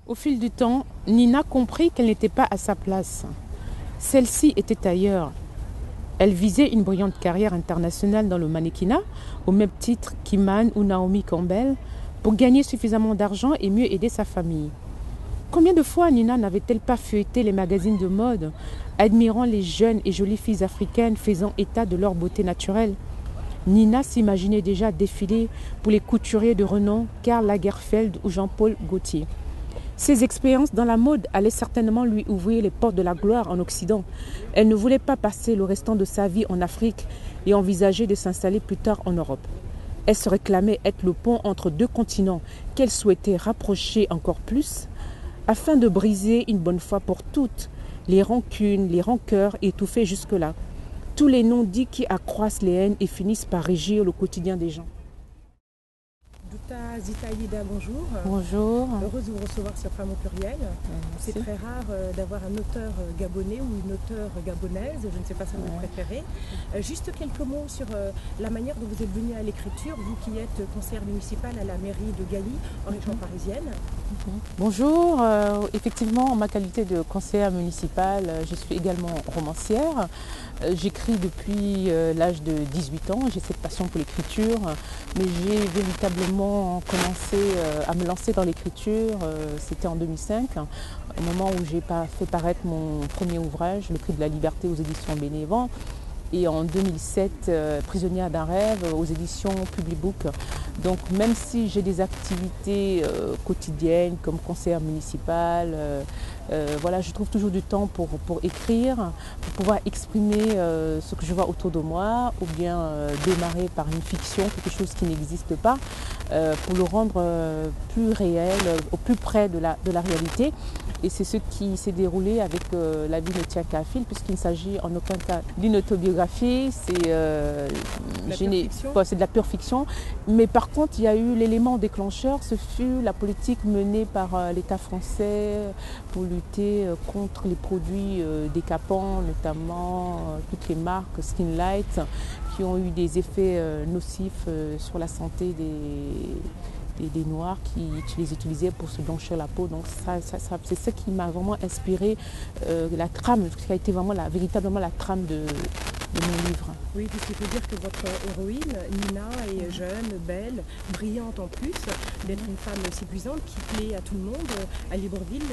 Au fil du temps, Nina comprit qu'elle n'était pas à sa place. Celle-ci était ailleurs. Elle visait une brillante carrière internationale dans le mannequinat, au même titre qu'Iman ou Naomi Campbell, pour gagner suffisamment d'argent et mieux aider sa famille. Combien de fois Nina n'avait-elle pas feuilleté les magazines de mode, admirant les jeunes et jolies filles africaines faisant état de leur beauté naturelle? Nina s'imaginait déjà défiler pour les couturiers de renom Karl Lagerfeld ou Jean-Paul Gaultier. Ces expériences dans la mode allaient certainement lui ouvrir les portes de la gloire en Occident. Elle ne voulait pas passer le restant de sa vie en Afrique et envisager de s'installer plus tard en Europe. Elle se réclamait être le pont entre deux continents qu'elle souhaitait rapprocher encore plus afin de briser une bonne fois pour toutes les rancunes, les rancœurs étouffées jusque-là. Tous les non-dits qui accroissent les haines et finissent par régir le quotidien des gens. Douta Zitaïda, bonjour. Bonjour. Heureuse de vous recevoir sur Femmes au pluriel. C'est très rare d'avoir un auteur gabonais ou une auteure gabonaise, je ne sais pas si vous préférez. Juste quelques mots sur la manière dont vous êtes venue à l'écriture, vous qui êtes conseillère municipale à la mairie de Galy, en région parisienne. Bonjour, effectivement en ma qualité de conseillère municipale, je suis également romancière. J'écris depuis l'âge de 18 ans, j'ai cette passion pour l'écriture, mais j'ai véritablement commencé à me lancer dans l'écriture, c'était en 2005, au moment où j'ai fait paraître mon premier ouvrage, Le Cri de la liberté aux éditions Bénévent. Et en 2007, Prisonnière d'un rêve aux éditions Publibook. Donc même si j'ai des activités quotidiennes comme conseillère municipale, voilà, je trouve toujours du temps pour écrire, pour pouvoir exprimer ce que je vois autour de moi, ou bien démarrer par une fiction, quelque chose qui n'existe pas, pour le rendre plus réel, au plus près de la réalité. Et c'est ce qui s'est déroulé avec La vie ne tient qu'à un fil, puisqu'il ne s'agit en aucun cas d'une autobiographie, c'est de la pure fiction. Mais par contre, il y a eu l'élément déclencheur, ce fut la politique menée par l'État français pour lutter contre les produits décapants, notamment toutes les marques Skinlight, qui ont eu des effets nocifs sur la santé des Noirs qui les utilisaient pour se blanchir la peau. Donc c'est ça qui m'a vraiment inspiré la trame, qui a été vraiment véritablement la trame de mon livre. Oui, puisqu'il faut dire que votre héroïne, Nina, est jeune, belle, brillante en plus, d'être une femme séduisante qui plaît à tout le monde, à Libreville,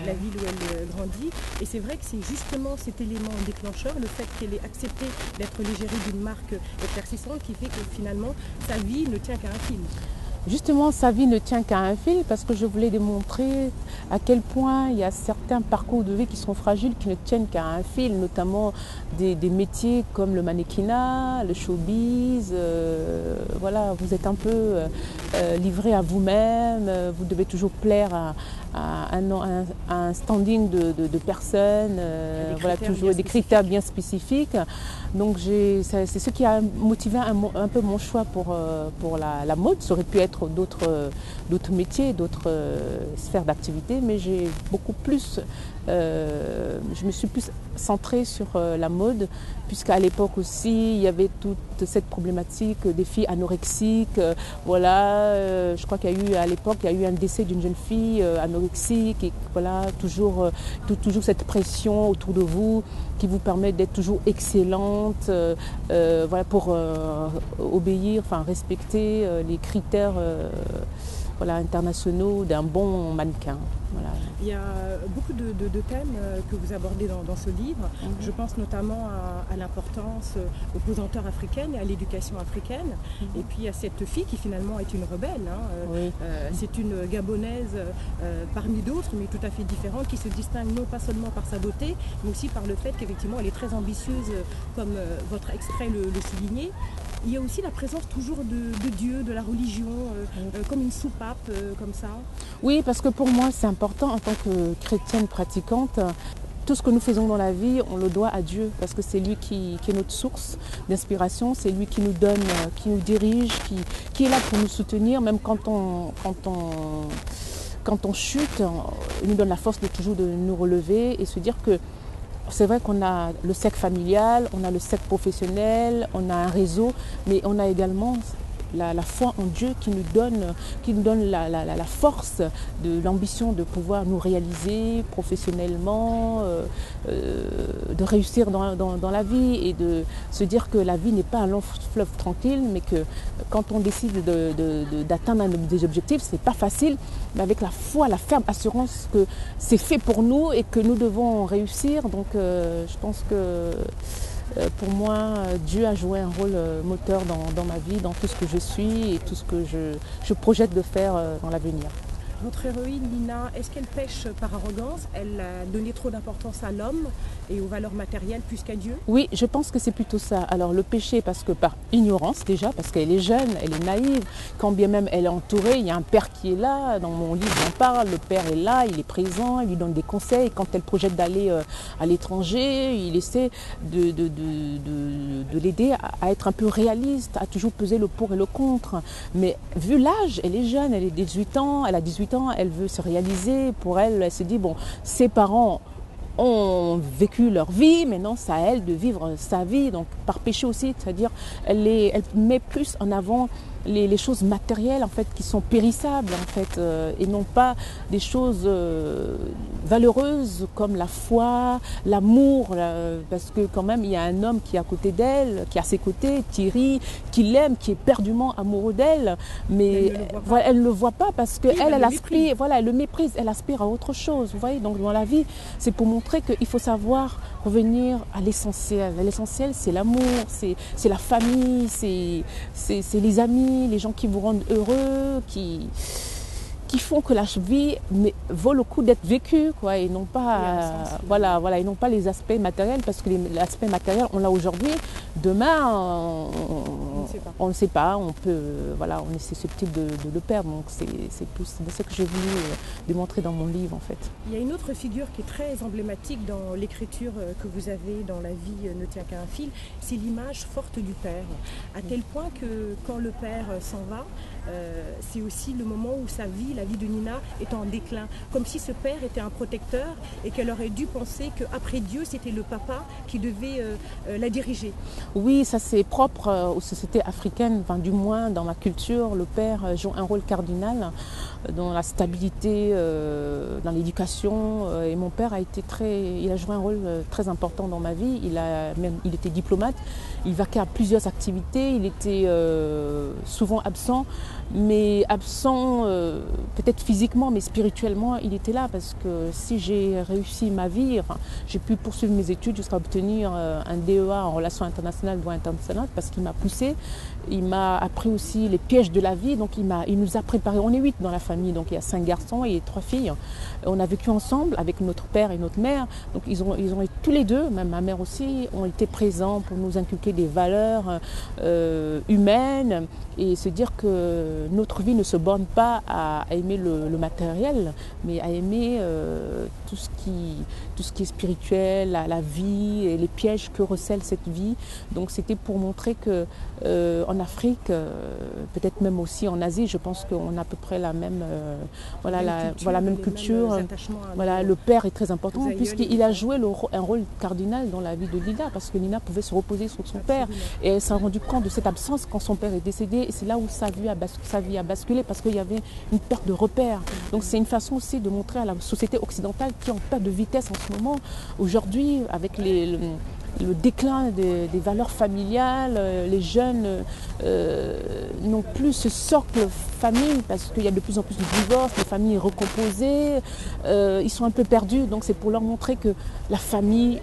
la ville où elle grandit. Et c'est vrai que c'est justement cet élément déclencheur, le fait qu'elle ait accepté d'être l'égérie d'une marque persistante, qui fait que finalement sa vie ne tient qu'à un fil. Justement, sa vie ne tient qu'à un fil parce que je voulais démontrer à quel point il y a certains parcours de vie qui sont fragiles, qui ne tiennent qu'à un fil, notamment des métiers comme le mannequinat, le showbiz. Voilà, vous êtes un peu livré à vous-même, vous devez toujours plaire à un standing de personnes, voilà, toujours des critères bien spécifiques. Donc c'est ce qui a motivé un peu mon choix pour la mode. Ça aurait pu être d'autres métiers, d'autres sphères d'activité, mais j'ai beaucoup plus, je me suis plus centrée sur la mode, puisqu'à l'époque aussi, il y avait toute cette problématique des filles anorexiques. Voilà, je crois qu'il y a eu à l'époque, il y a eu un décès d'une jeune fille anorexique, et voilà, toujours cette pression autour de vous qui vous permet d'être toujours excellente, voilà, pour obéir, enfin respecter les critères voilà, internationaux d'un bon mannequin. Voilà. Il y a beaucoup de thèmes que vous abordez dans ce livre. Je pense notamment à l'importance aux pesanteurs africaines et à l'éducation africaine. Et puis à cette fille qui finalement est une rebelle. Oui. C'est une Gabonaise parmi d'autres, mais tout à fait différente, qui se distingue non pas seulement par sa beauté, mais aussi par le fait qu'effectivement elle est très ambitieuse, comme votre extrait le soulignait. Il y a aussi la présence toujours de Dieu, de la religion, comme une soupape, comme ça. Oui, parce que pour moi, c'est important en tant que chrétienne pratiquante. Tout ce que nous faisons dans la vie, on le doit à Dieu, parce que c'est lui qui est notre source d'inspiration, c'est lui qui nous donne, qui nous dirige, qui est là pour nous soutenir, même quand on chute, il nous donne la force de toujours de nous relever et se dire que c'est vrai qu'on a le cercle familial, on a le cercle professionnel, on a un réseau, mais on a également la foi en Dieu qui nous donne la force, l'ambition de pouvoir nous réaliser professionnellement, de réussir dans la vie et de se dire que la vie n'est pas un long fleuve tranquille, mais que quand on décide d'atteindre des objectifs, c'est pas facile, mais avec la foi, la ferme assurance que c'est fait pour nous et que nous devons réussir. Donc je pense que pour moi, Dieu a joué un rôle moteur dans ma vie, dans tout ce que je suis et tout ce que je projette de faire dans l'avenir. Votre héroïne, Nina, est-ce qu'elle pêche par arrogance? Elle a donné trop d'importance à l'homme et aux valeurs matérielles plus qu'à Dieu? Oui, je pense que c'est plutôt ça. Alors le péché, parce que par ignorance déjà, parce qu'elle est jeune, elle est naïve, quand bien même elle est entourée, il y a un père qui est là, dans mon livre j'en parle, le père est là, il est présent, il lui donne des conseils. Quand elle projette d'aller à l'étranger, il essaie de l'aider à être un peu réaliste, à toujours peser le pour et le contre. Mais vu l'âge, elle est jeune, elle est 18 ans, elle a 18 ans, elle veut se réaliser. Pour elle, elle se dit, bon, ses parents ont vécu leur vie, maintenant c'est à elle de vivre sa vie, donc par péché aussi, c'est-à-dire elle met plus en avant les choses matérielles en fait qui sont périssables en fait et non pas des choses valeureuses comme la foi, l'amour, parce que quand même il y a un homme qui est à côté d'elle, qui est à ses côtés, Thierry, qui l'aime, qui est perdument amoureux d'elle, mais elle ne le voit pas parce que elle aspire, voilà, elle le méprise, elle aspire à autre chose, vous voyez. Donc dans la vie, c'est pour montrer qu'il faut savoir revenir à l'essentiel. L'essentiel, c'est l'amour, c'est la famille, c'est les amis, les gens qui vous rendent heureux, qui font que la vie vaut le coup d'être vécue, quoi, et non pas, voilà, et non pas les aspects matériels, parce que l'aspect matériel, on l'a aujourd'hui, demain, on ne sait pas, on est susceptible de le perdre, donc c'est ce que j'ai voulu démontrer dans mon livre, en fait. Il y a une autre figure qui est très emblématique dans l'écriture que vous avez dans La vie ne tient qu'à un fil, c'est l'image forte du père, à tel point que quand le père s'en va, c'est aussi le moment où la vie de Nina est en déclin, comme si ce père était un protecteur et qu'elle aurait dû penser qu'après Dieu, c'était le papa qui devait la diriger. Oui, ça c'est propre aux sociétés africaines, enfin, du moins dans ma culture, le père joue un rôle cardinal dans la stabilité, dans l'éducation, et mon père il a joué un rôle très important dans ma vie. Il était diplomate, il vaquait à plusieurs activités, il était souvent absent, mais absent peut-être physiquement, mais spirituellement, il était là, parce que si j'ai réussi ma vie, enfin, j'ai pu poursuivre mes études jusqu'à obtenir un DEA en relations internationales, droit international, parce qu'il m'a poussé. Il m'a appris aussi les pièges de la vie, donc il nous a préparés. On est 8 dans la famille, donc il y a 5 garçons et 3 filles. On a vécu ensemble avec notre père et notre mère, donc ils ont tous les deux, même ma mère aussi, ont été présents pour nous inculquer des valeurs humaines et se dire que notre vie ne se borne pas à aimer le matériel, mais à aimer tout ce qui est spirituel, la vie et les pièges que recèle cette vie. Donc c'était pour montrer que en Afrique, peut-être même aussi en Asie, je pense qu'on a à peu près la même, même culture. Voilà, le père est très important puisqu'il a joué un rôle cardinal dans la vie de Nina, parce que Nina pouvait se reposer sur son père et elle s'est rendue compte de cette absence quand son père est décédé, et c'est là où sa vie a basculé, parce qu'il y avait une perte de repères. Donc c'est une façon aussi de montrer à la société occidentale qui est en perte de vitesse en ce moment. Aujourd'hui, avec le déclin des valeurs familiales, les jeunes n'ont plus ce socle famille, parce qu'il y a de plus en plus de divorces, les familles recomposées, ils sont un peu perdus, donc c'est pour leur montrer que la famille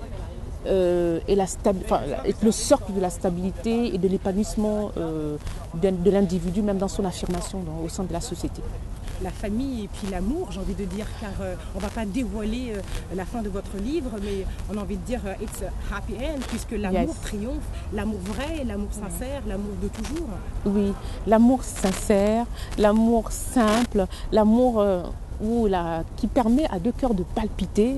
est le socle de la stabilité et de l'épanouissement de l'individu, même dans son affirmation au sein de la société. La famille et puis l'amour, j'ai envie de dire, car on ne va pas dévoiler la fin de votre livre, mais on a envie de dire it's a happy end, puisque l'amour triomphe, l'amour vrai, l'amour sincère, l'amour de toujours. Oui, l'amour sincère, l'amour simple, l'amour qui permet à deux cœurs de palpiter,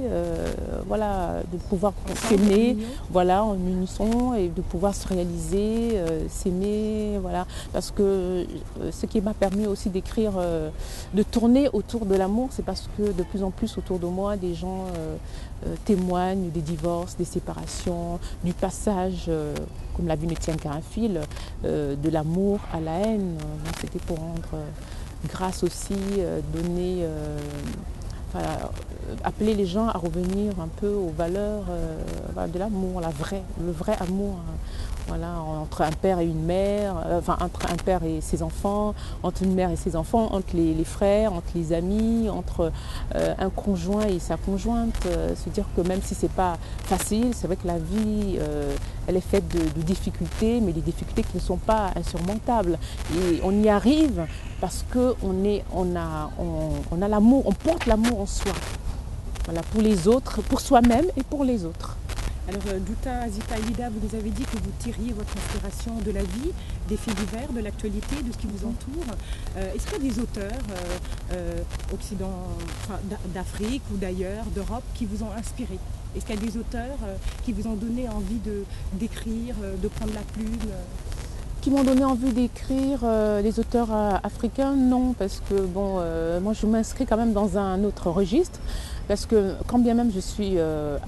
voilà, de pouvoir s'aimer, voilà, en unisson, et de pouvoir se réaliser, s'aimer, voilà. Parce que ce qui m'a permis aussi d'écrire, de tourner autour de l'amour, c'est parce que de plus en plus autour de moi, des gens témoignent des divorces, des séparations, du passage, comme la vie ne tient qu'à un fil, de l'amour à la haine. Donc c'était pour rendre grâce aussi, donner, appeler les gens à revenir un peu aux valeurs de l'amour, le vrai amour. Voilà, entre un père et une mère, entre un père et ses enfants, entre une mère et ses enfants, entre les frères, entre les amis, entre un conjoint et sa conjointe. Se dire que même si c'est pas facile, c'est vrai que la vie, elle est faite de difficultés, mais des difficultés qui ne sont pas insurmontables. Et on y arrive parce qu'on a l'amour, on porte l'amour en soi. Voilà, pour les autres, pour soi-même et pour les autres. Alors Douta Zita Elida, vous nous avez dit que vous tiriez votre inspiration de la vie, des faits divers, de l'actualité, de ce qui vous entoure. Est-ce qu'il y a des auteurs d'Afrique ou d'ailleurs, d'Europe, qui vous ont inspiré? Est-ce qu'il y a des auteurs qui vous ont donné envie d'écrire, de prendre la plume? Qui m'ont donné envie d'écrire, les auteurs africains, non, parce que bon, moi je m'inscris quand même dans un autre registre. Parce que quand bien même je suis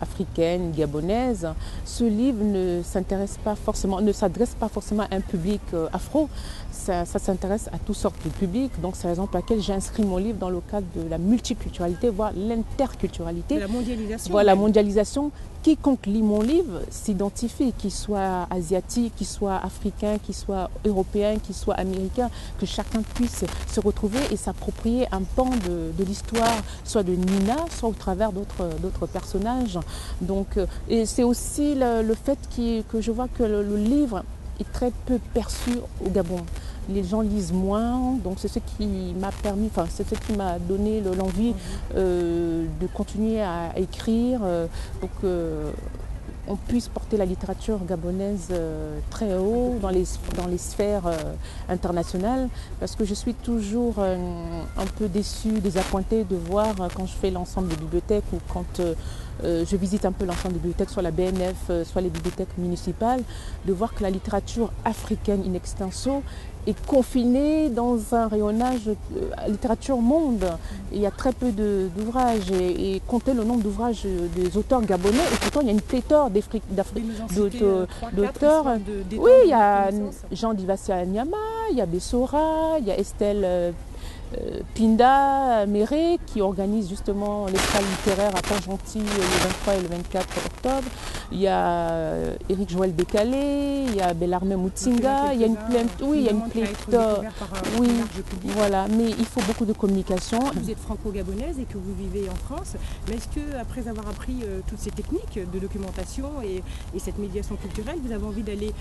africaine, gabonaise, ce livre ne s'adresse pas forcément à un public afro. Ça s'intéresse à toutes sortes de publics. Donc c'est la raison pour laquelle j'ai inscrit mon livre dans le cadre de la multiculturalité, voire l'interculturalité. De la mondialisation. Voilà, la mondialisation. Quiconque lit mon livre s'identifie, qu'il soit asiatique, qu'il soit africain, qu'il soit européen, qu'il soit américain, que chacun puisse se retrouver et s'approprier un pan de l'histoire, soit de Nina, soit au travers d'autres personnages. Donc, et c'est aussi le fait que je vois que le livre est très peu perçu au Gabon. Les gens lisent moins, donc c'est ce qui m'a permis, c'est ce qui m'a donné l'envie de continuer à écrire pour qu'on puisse porter la littérature gabonaise très haut dans les sphères internationales, parce que je suis toujours un peu déçue, désappointée de voir quand je fais l'ensemble des bibliothèques ou quand je visite un peu l'ensemble des bibliothèques, soit la BNF, soit les bibliothèques municipales, de voir que la littérature africaine in extenso est confinée dans un rayonnage littérature monde. Il y a très peu d'ouvrages et compter le nombre d'ouvrages des auteurs gabonais, et pourtant il y a une pléthore d'auteurs. Oui, il y a Jean Divassia Nyama, il y a Bessora, il y a Estelle Pinda Méré qui organise justement l'escale littéraire à Port-Gentil le 23 et le 24 octobre. Il y a Éric Joël Bécalé, il y a Bellarmé Moutsinga, il y a une pléthore. Oui, voilà, mais il faut beaucoup de communication. Vous êtes franco-gabonaise et que vous vivez en France, mais est-ce que après avoir appris toutes ces techniques de documentation et cette médiation culturelle, vous avez envie d'aller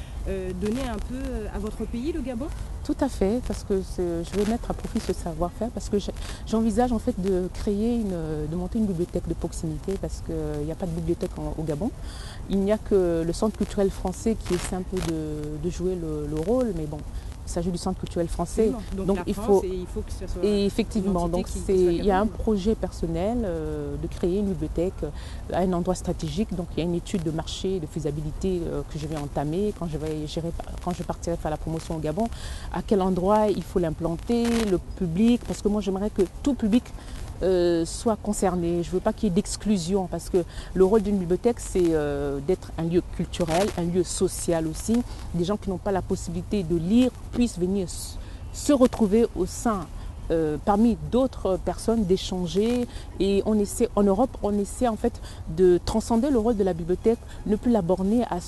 donner un peu à votre pays, le Gabon? Tout à fait, parce que je vais mettre à profit ce savoir-faire, parce que j'envisage en fait de monter une bibliothèque de proximité, parce qu'il n'y a pas de bibliothèque au Gabon. Il n'y a que le Centre culturel français qui essaie un peu de jouer le rôle, mais bon, il s'agit du Centre culturel français. Donc il faut que ça soit. Et effectivement, donc il y a un projet personnel de créer une bibliothèque à un endroit stratégique. Donc il y a une étude de marché, de faisabilité que je vais entamer quand je partirai faire la promotion au Gabon. À quel endroit il faut l'implanter, le public, parce que moi j'aimerais que tout public soit concerné. Je ne veux pas qu'il y ait d'exclusion, parce que le rôle d'une bibliothèque, c'est d'être un lieu culturel, un lieu social aussi. Des gens qui n'ont pas la possibilité de lire puissent venir se retrouver au sein, parmi d'autres personnes, d'échanger. Et en Europe, on essaie en fait de transcender le rôle de la bibliothèque, ne plus la borner à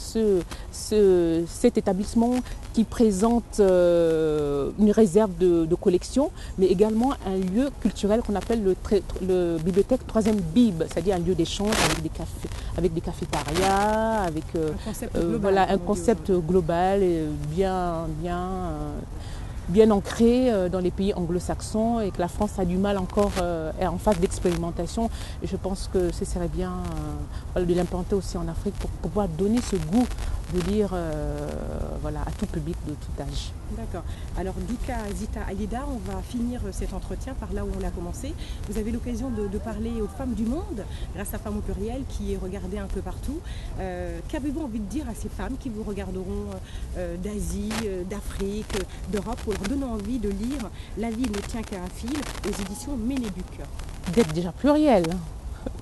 cet établissement qui présente une réserve de collection, mais également un lieu culturel qu'on appelle le bibliothèque troisième Bib, c'est-à-dire un lieu d'échange avec des cafétérias, avec un concept global bien ancré dans les pays anglo-saxons, et que la France a du mal encore, est en phase d'expérimentation. Et je pense que ce serait bien de l'implanter aussi en Afrique pour pouvoir donner ce goût de lire voilà, à tout public de tout âge. D'accord. Alors Dika Zita Alida, on va finir cet entretien par là où on a commencé. Vous avez l'occasion de parler aux femmes du monde, grâce à Femmes au pluriel, qui est regardée un peu partout. Qu'avez-vous envie de dire à ces femmes qui vous regarderont d'Asie, d'Afrique, d'Europe, pour leur donner envie de lire La vie ne tient qu'à un fil aux éditions Ménéduc? D'être déjà pluriel.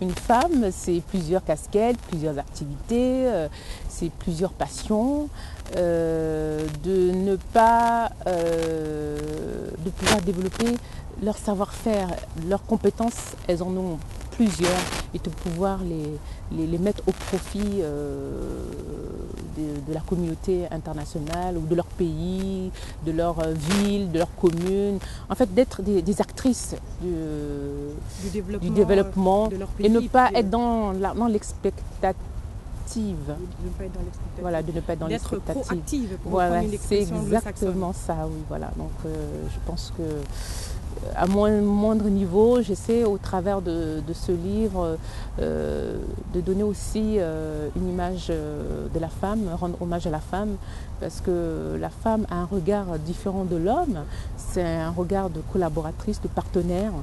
Une femme, c'est plusieurs casquettes, plusieurs activités, c'est plusieurs passions. De ne pas de pouvoir développer leur savoir-faire, leurs compétences, elles en ont plusieurs, et de pouvoir les mettre au profit de la communauté internationale ou de leur pays, de leur ville, de leur commune. En fait, d'être des actrices du développement de leur pays, et ne pas être dans l'expectative. Voilà, de ne pas être dans l'expectative. D'être proactive, pour voilà, une c'est expression exactement ça, oui. Voilà. Donc, je pense que à moindre niveau, j'essaie au travers de ce livre de donner aussi une image de la femme, rendre hommage à la femme, parce que la femme a un regard différent de l'homme. C'est un regard de collaboratrice, de partenaire,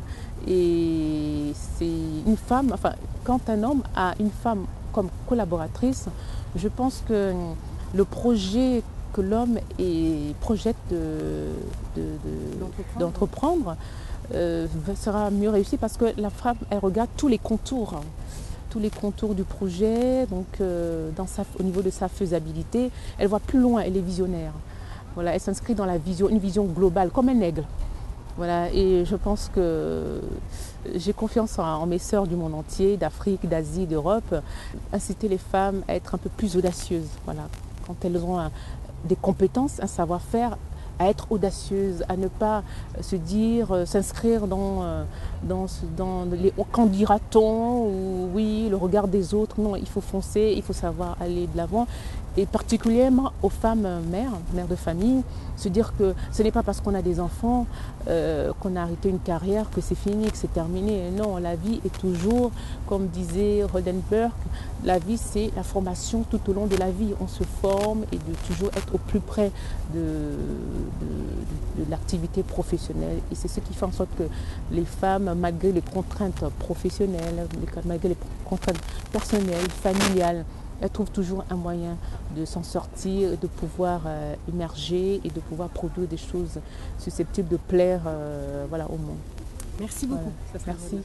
et c'est une femme, enfin, quand un homme a une femme comme collaboratrice, je pense que le projet que l'homme projette d'entreprendre sera mieux réussi, parce que la femme, elle regarde tous les contours du projet, donc au niveau de sa faisabilité, elle voit plus loin, elle est visionnaire. Voilà, elle s'inscrit dans une vision globale, comme un aigle. Voilà, et je pense que j'ai confiance en mes sœurs du monde entier, d'Afrique, d'Asie, d'Europe, inciter les femmes à être un peu plus audacieuses. Voilà, quand elles ont des compétences, un savoir-faire, à être audacieuses, à ne pas se dire, s'inscrire dans les qu'en dira-t-on, ou oui, le regard des autres. Non, il faut foncer, il faut savoir aller de l'avant. Et particulièrement aux femmes mères de famille, se dire que ce n'est pas parce qu'on a des enfants qu'on a arrêté une carrière que c'est fini, que c'est terminé. Non, la vie est toujours, comme disait Rodenberg, la vie c'est la formation tout au long de la vie. On se forme, et de toujours être au plus près de l'activité professionnelle. Et c'est ce qui fait en sorte que les femmes, malgré les contraintes professionnelles, malgré les contraintes personnelles, familiales, elles trouvent toujours un moyen de s'en sortir, de pouvoir émerger et de pouvoir produire des choses susceptibles de plaire voilà, au monde. Merci beaucoup. Voilà. Merci.